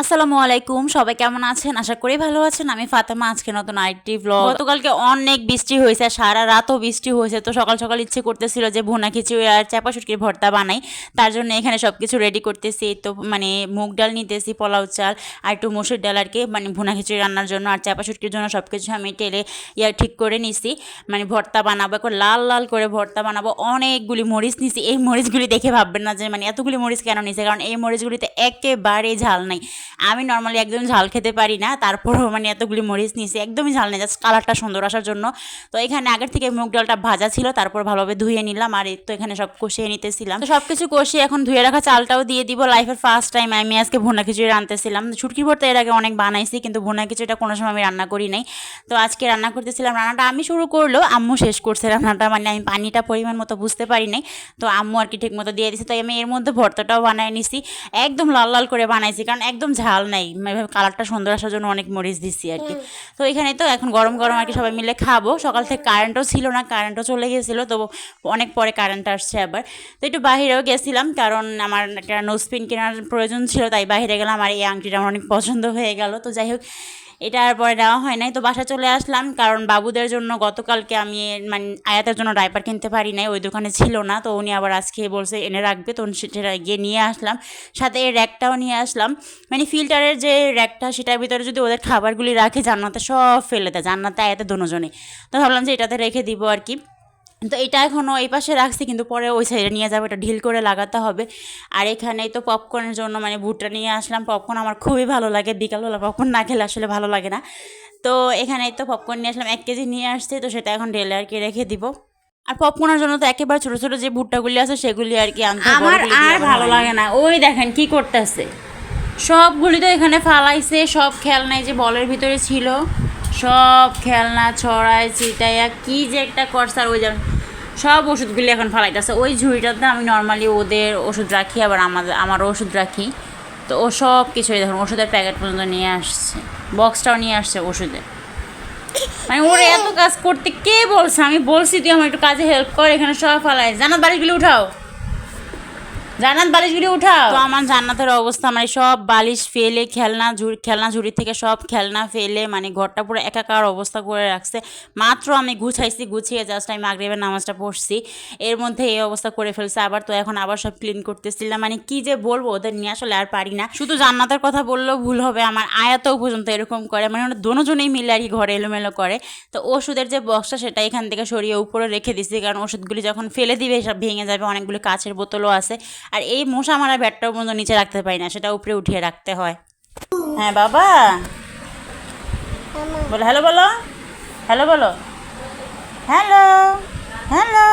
আসসালামু আলাইকুম, সবাই কেমন আছেন? আশা করি ভালো আছেন। আমি ফাতেমা। আজকে নতুন আরেকটি ব্লগ। গতকালকে অনেক বৃষ্টি হয়েছে, সারা রাতও বৃষ্টি হয়েছে। তো সকাল সকাল ইচ্ছে করতেছিল যে ভুনা খিচুড়ি আর চাপা শুটকির ভর্তা বানাই। তার জন্য এখানে সব কিছু রেডি করতেছি। তো মানে মুগ ডাল নিতেছি, পোলাও চাল আর একটু মসুর ডাল আর কি, মানে ভুনা খিচুড়ি রান্নার জন্য আর চাপা শুটকির জন্য সব কিছু আমি টেলে ঠিক করে নিছি। মানে ভর্তা বানাবো, এখন লাল লাল করে ভর্তা বানাবো। অনেকগুলি মরিচ নিছি। এই মরিচগুলি দেখে ভাববেন না যে মানে এতগুলি মরিচ কেন নিছে, কারণ এই মরিচগুলিতে একেবারেই ঝাল নাই। আমি নর্মালি একদম ঝাল খেতে পারি না, তারপরেও মানে এতগুলি মরিচ নিয়েছি, একদমই ঝাল নেই, জাস্ট কালারটা সুন্দর আসার জন্য। তো এখানে আগের থেকে মুগ ডালটা ভাজা ছিল, তারপর ভালোভাবে ধুয়ে নিলাম। আর তো এখানে সব কষিয়ে নিতেছিলাম। তো সব কিছু কষিয়ে এখন ধুয়ে রাখা চালটাও দিয়ে দিব। লাইফের ফার্স্ট টাইম আমি আজকে ভুনা খিচুড়ি রাঁধতেছিলাম। শুটকি ভর্তা এর আগে অনেক বানাইছি, কিন্তু ভুনা খিচুড়িটা কোনো সময় আমি রান্না করি নাই। তো আজকে রান্না করতেছিলাম। রান্নাটা আমি শুরু করলেও আম্মু শেষ করছে রান্নাটা, মানে আমি পানিটা পরিমাণ মতো বুঝতে পারি নাই। তো আম্মু আর কি ঠিক মতো দিয়ে দিয়েছে। তাই আমি এর মধ্যে ভর্তাটাও বানিয়ে নিছি। একদম লাল লাল করে বানাইছি, কারণ একদম ঝাল নাই, কালারটা সুন্দর আসার জন্য অনেক মরিচ দিচ্ছি আর কি। তো এখানে তো এখন গরম গরম আর কি সবাই মিলে খাবো। সকাল থেকে কারেন্টও ছিল না, কারেন্টও চলে গেছিলো। তো অনেক পরে কারেন্ট আসছে আবার। তো একটু বাহিরেও গেছিলাম, কারণ আমার একটা নোজপিন কেনার প্রয়োজন ছিল, তাই বাইরে গেলাম। আর এই আংটিটা আমার অনেক পছন্দ হয়ে গেল। তো যাই হোক, এটা আর পরে নেওয়া হয় নাই। তো বাসা চলে আসলাম, কারণ বাবুদের জন্য গতকালকে আমি মানে আয়াতের জন্য ডাইপার কিনতে পারি নাই, ওই দোকানে ছিল না। তো উনি আবার আজকে বলছে এনে রাখবে, তো সেটা গিয়ে নিয়ে আসলাম। সাথে এই র্যাকটাও নিয়ে আসলাম, মানে ফিল্টারের যে র্যাকটা, সেটার ভিতরে যদি ওদের খাবারগুলি রাখে জান্নাতে সব ফেলে দেয়, জান্নাতে আয়াতে দুজনে। তো ভাবলাম যে এটাতে রেখে দিব আর কি। তো এটা এখনও এই পাশে রাখছি, কিন্তু পরে ওই সাইডে নিয়ে যাবো, এটা ঢিল করে লাগাতে হবে। আর এখানেই তো পপকর্নের জন্য মানে ভুট্টা নিয়ে আসলাম। পপকর্ন আমার খুবই ভালো লাগে, বিকালবেলা পপকর্ন না খেলে আসলে ভালো লাগে না। তো এখানেই তো পপকর্ন নিয়ে আসলাম, 1 কেজি নিয়ে আসছে। তো সেটা এখন ঢেলে আর কি রেখে দিব। আর পপকর্নের জন্য তো একেবারে ছোটো ছোটো যে ভুট্টাগুলি আছে সেগুলি আর কি আনতে আমার আর ভালো লাগে না। ওই দেখেন কি করতেছে, সবগুলি তো এখানে ফালাইছে। সব খেলনায় যে বলের ভিতরে ছিল, সব খেলনা ছড়ায় ছিটাইয়া কি যে একটা করছে। আর ওই যে সব ওষুধগুলি এখন ফালাইতেছে। ওই ঝুড়িটাতে আমি নর্মালি ওদের ওষুধ রাখি, আবার আমারও ওষুধ রাখি। তো ও সব কিছুই দেখুন, ওষুধের প্যাকেট পর্যন্ত নিয়ে আসছে, বক্সটাও নিয়ে আসছে ওষুধের। মানে ওরা এত কাজ করতে কে বলছে? আমি বলছি তুই আমার একটু কাজে হেল্প কর, এখানে সব ফালাই। জানাত বালিশগুলি উঠাও, জান্নাত বালিশগুলি উঠাও। তো আমার জান্নাতের অবস্থা মানে সব বালিশ ফেলে, খেলনা ঝুড়ি থেকে সব খেলনা ফেলে, মানে ঘরটা পুরো একাকার অবস্থা করে রাখছে। মাত্র আমি গুছিয়ে জাস্ট আমি মাগরিবের নামাজটা পড়ছি, এর মধ্যে এই অবস্থা করে ফেলছে আবার। তো এখন আবার সব ক্লিন করতেছিলাম। মানে কি যে বলবো, ওদের নিয়ে আসলে আর পারি না। শুধু জান্নাতের কথা বললেও ভুল হবে, আমার আয়াতও পর্যন্ত এরকম করে, মানে ওরা দুজনেই মিলে আর কি ঘরে এলোমেলো করে। তো ওষুধের যে বক্সটা সেটা এখান থেকে সরিয়ে উপরে রেখে দিচ্ছি, কারণ ওষুধগুলি যখন ফেলে দিবে সব ভেঙে যাবে। অনেকগুলো কাচের বোতলও আছে। আর এই মশা মারা ব্যাটটাও পর্যন্ত নিচে রাখতে পারি না, সেটা উপরে উঠিয়ে রাখতে হয়। হ্যাঁ বাবা বলো, হ্যালো বলো, হ্যালো বলো, হ্যালো হ্যালো।